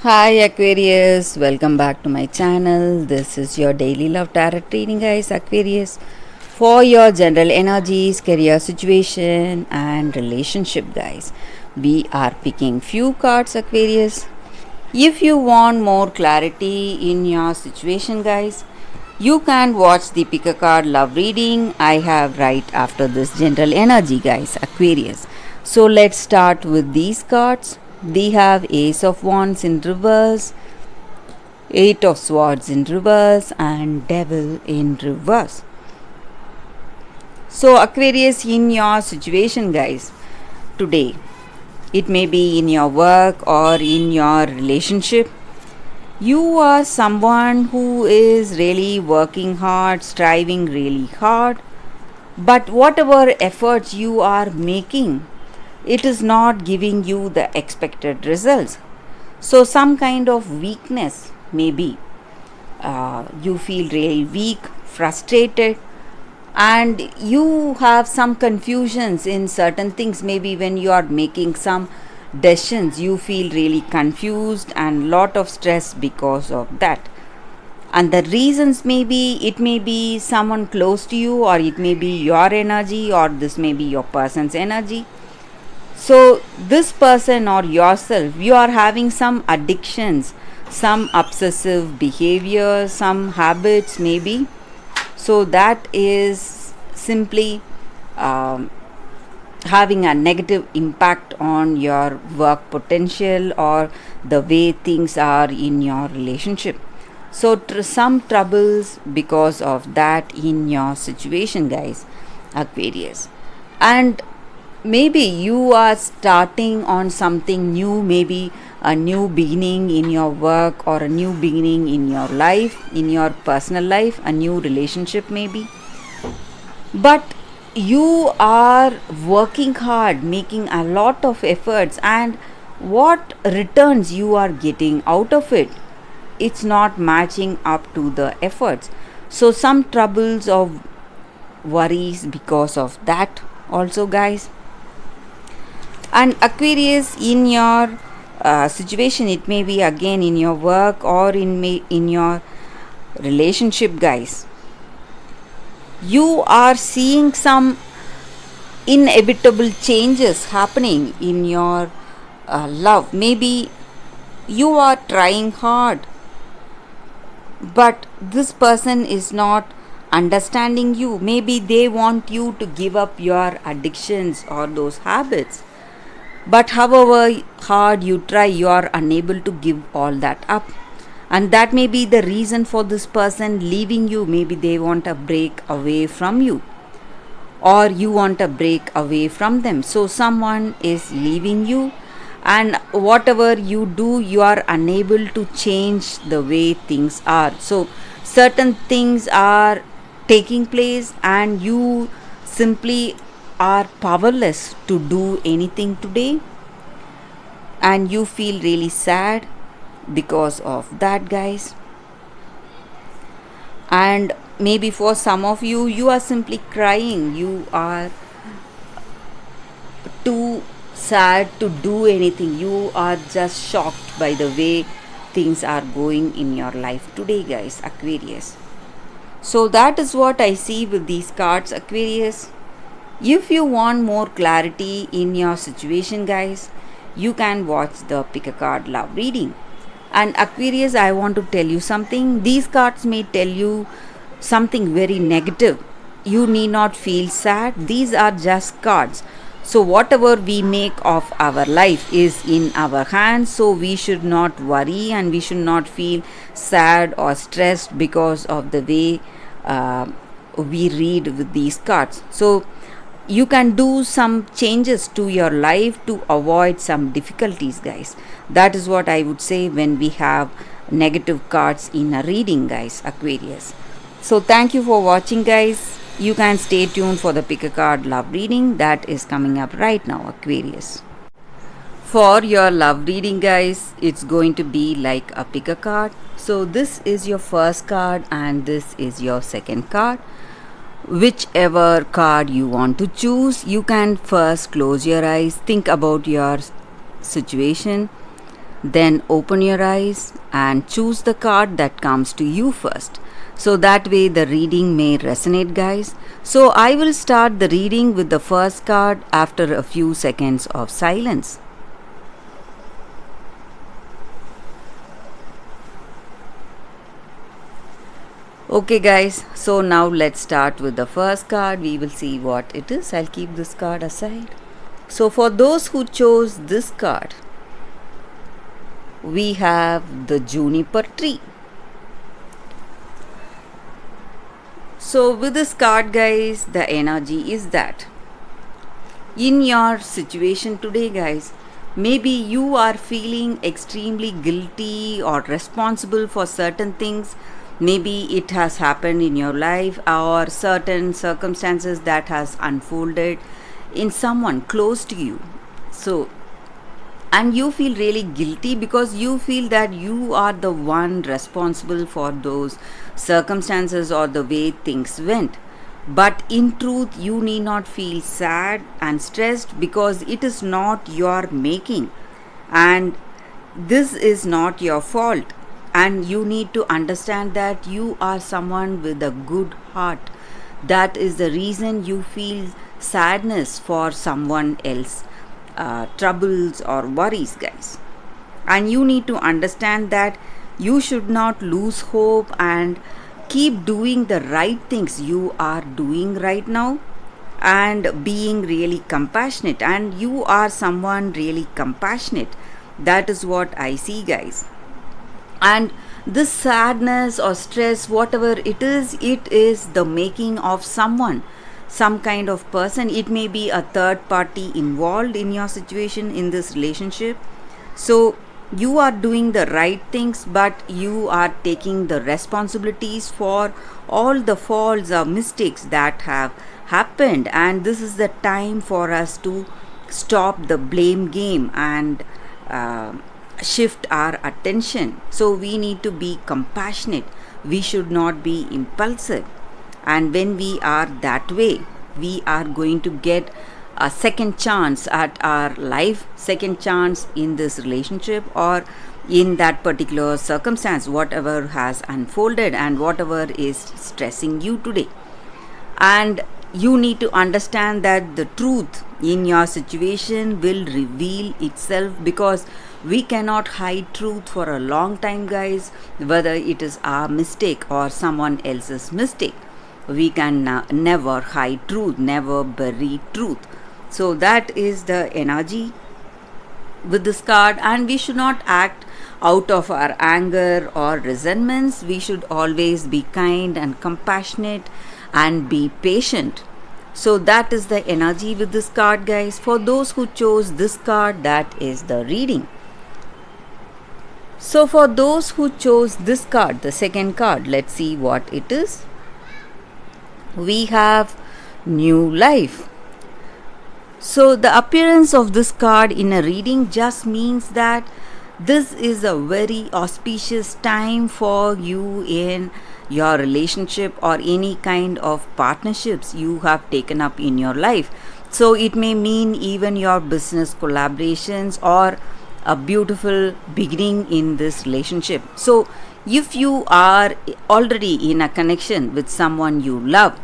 Hi Aquarius, welcome back to my channel. This is your daily love tarot reading, guys. Aquarius, for your general energies, career situation, and relationship, guys. We are picking few cards, Aquarius. If you want more clarity in your situation, guys, you can watch the pick a card love reading I have right after this general energy, guys. Aquarius. So let's start with these cards. We have Ace of Wands in reverse, Eight of Swords in reverse, and Devil in reverse. So, Aquarius, in your situation, guys, today, it may be in your work or in your relationship, you are someone who is really working hard, striving really hard, but whatever efforts you are making, it is not giving you the expected results. So, some kind of weakness maybe. You feel really weak, frustrated, and you have some confusions in certain things. Maybe when you are making some decisions, you feel really confused and lot of stress because of that. And the reasons maybe it may be someone close to you, or it may be your energy, or this may be your person's energy. So, this person or yourself, you are having some addictions, some obsessive behavior, some habits, maybe. So, that is simply having a negative impact on your work potential or the way things are in your relationship. So, some troubles because of that in your situation, guys, Aquarius. And maybe you are starting on something new, maybe a new beginning in your work or a new beginning in your life, in your personal life, a new relationship maybe. But you are working hard, making a lot of efforts, and what returns you are getting out of it, it's not matching up to the efforts. So some troubles of worries because of that also, guys. And Aquarius, in your situation, it may be again in your work or in your relationship, guys. You are seeing some inevitable changes happening in your love. Maybe you are trying hard, but this person is not understanding you. Maybe they want you to give up your addictions or those habits. But however hard you try, you are unable to give all that up. And that may be the reason for this person leaving you. Maybe they want a break away from you, or you want a break away from them. So someone is leaving you, and whatever you do, you are unable to change the way things are. So certain things are taking place, and you simply are powerless to do anything today, and you feel really sad because of that, guys. And maybe for some of you, you are simply crying. You are too sad to do anything. You are just shocked by the way things are going in your life today, guys, Aquarius. So that is what I see with these cards, Aquarius. If you want more clarity in your situation, guys, you can watch the pick a card love reading. And Aquarius, I want to tell you something. These cards may tell you something very negative. You need not feel sad. These are just cards. So whatever we make of our life is in our hands. So we should not worry, and we should not feel sad or stressed because of the way we read with these cards. So you can do some changes to your life to avoid some difficulties, guys. That is what I would say when we have negative cards in a reading, guys, Aquarius. So thank you for watching, guys. You can stay tuned for the pick a card love reading that is coming up right now, Aquarius. For your love reading, guys, it's going to be like a pick a card. So this is your first card, and this is your second card. Whichever card you want to choose, you can first close your eyes, think about your situation, Then open your eyes and choose the card that comes to you first. So that way the reading may resonate, guys. So I will start the reading with the first card after a few seconds of silence. Okay guys, so now let's start with the first card. We will see what it is. I'll keep this card aside. So for those who chose this card, we have the juniper tree. So with this card, guys, the energy is that in your situation today, guys, maybe you are feeling extremely guilty or responsible for certain things. Maybe it has happened in your life or certain circumstances that has unfolded in someone close to you. So, and you feel really guilty because you feel that you are the one responsible for those circumstances or the way things went. But in truth, you need not feel sad and stressed because it is not your making, and this is not your fault. And you need to understand that you are someone with a good heart. That is the reason you feel sadness for someone else troubles or worries, guys. And you need to understand that you should not lose hope and keep doing the right things you are doing right now and being really compassionate. And you are someone really compassionate. That is what I see, guys. And this sadness or stress, whatever it is the making of someone, some kind of person. It may be a third party involved in your situation, in this relationship. So you are doing the right things, but you are taking the responsibilities for all the faults or mistakes that have happened. And this is the time for us to stop the blame game and shift our attention. So we need to be compassionate. We should not be impulsive. And when we are that way, we are going to get a second chance at our life, second chance in this relationship or in that particular circumstance, whatever has unfolded and whatever is stressing you today. And you need to understand that the truth in your situation will reveal itself, because we cannot hide truth for a long time, guys, whether it is our mistake or someone else's mistake. We can never hide truth, never bury truth. So that is the energy with this card. And we should not act out of our anger or resentments. We should always be kind and compassionate and be patient. So that is the energy with this card, guys. For those who chose this card, that is the reading. So for those who chose this card, the second card, let's see what it is. We have new life. So the appearance of this card in a reading just means that this is a very auspicious time for you in your relationship or any kind of partnerships you have taken up in your life. So it may mean even your business collaborations or a beautiful beginning in this relationship. So if you are already in a connection with someone you love,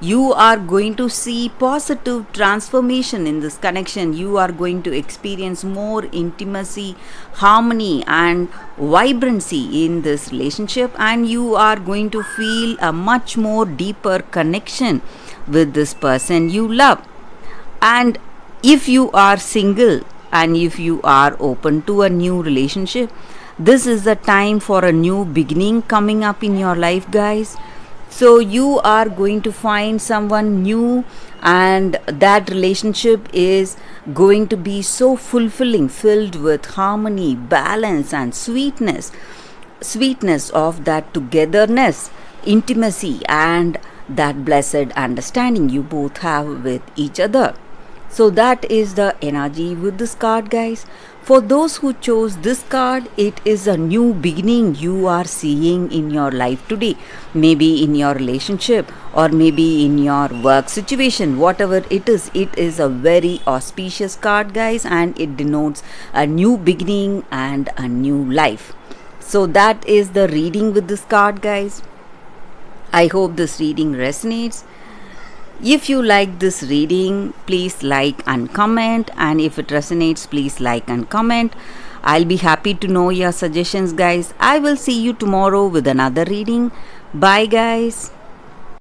you are going to see positive transformation in this connection. You are going to experience more intimacy, harmony and vibrancy in this relationship, and you are going to feel a much more deeper connection with this person you love. And if you are single and if you are open to a new relationship, this is the time for a new beginning coming up in your life, guys. So you are going to find someone new, and that relationship is going to be so fulfilling, filled with harmony, balance and sweetness of that togetherness, intimacy and that blessed understanding you both have with each other. So that is the energy with this card, guys. For those who chose this card, it is a new beginning you are seeing in your life today. Maybe in your relationship or maybe in your work situation, whatever it is a very auspicious card, guys, and it denotes a new beginning and a new life. So that is the reading with this card, guys. I hope this reading resonates. If you like this reading, please like and comment, and if it resonates, please like and comment. I'll be happy to know your suggestions, guys. I will see you tomorrow with another reading. Bye, guys.